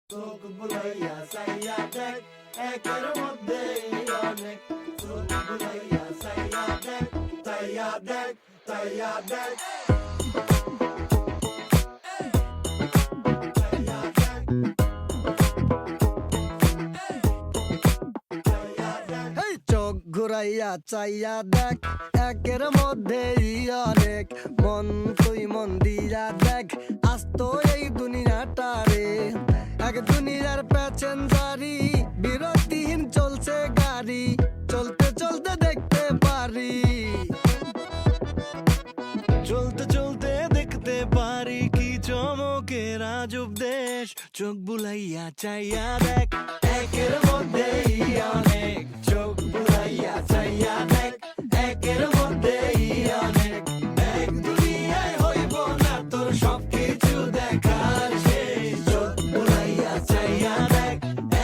চোখ বুলাইয়া চাইয়া দেখ, একের মধ্যে অনেক। চোখ বুলাইয়া চাইয়া দেখ, চাইয়া দেখ, চাইয়া দেখ, চাইয়া দেখ, চাইয়া দেখ। এই চোখ ঘুরাইয়া চাইয়া দেখ, একের মধ্যেই অনেক। মন তুই মন দিয়া দেখ, আজ তো এই দুনিয়াটা রে এক দুনিয়ার প্যাসেঞ্জারি, বিরতিহীন চলছে গাড়ি, চলতে চলতে দেখতে পারি, চলতে চলতে দেখতে পারি কি চমকের আজব দেশ। চোখ বুলাইয়া চাইয়া দেখ, একের মধ্যেই অনেক। চোখ বুলাইয়া চাইয়া দেখ, একের মধ্যেই অনেক। এক দুনিয়ায় হইব না তোর সবকিছু দেখার শেষ। চোখ বুলাইয়া চাইয়া দেখ,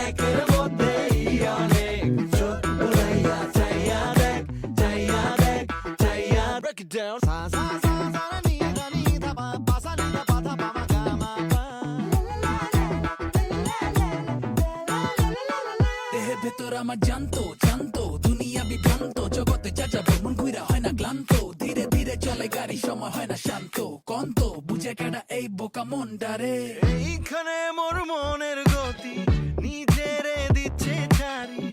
একের মধ্যেই অনেক। চোখ বুলাইয়া চাইয়া দেখ, চাইয়া দেখ, চাইয়া break it down. Sa sa sa sa ni da ni da pa pa sa ni da pa da pa ma ga ma pa. দেহের ভেতর আমার জানতো জানতো দুনিয়া বিভ্রান্ত, জগতে যা যা ভ্রমণ ঘুরা হয় না ক্লান্ত, ধীরে ধীরে চলে গাড়ি, সময় হয় না শান্ত। কন্ত বুঝে কেডা এই বোকা মনটারে, এইখানে মোর মনের গতি নিজেরে দিচ্ছে ছাড়ি,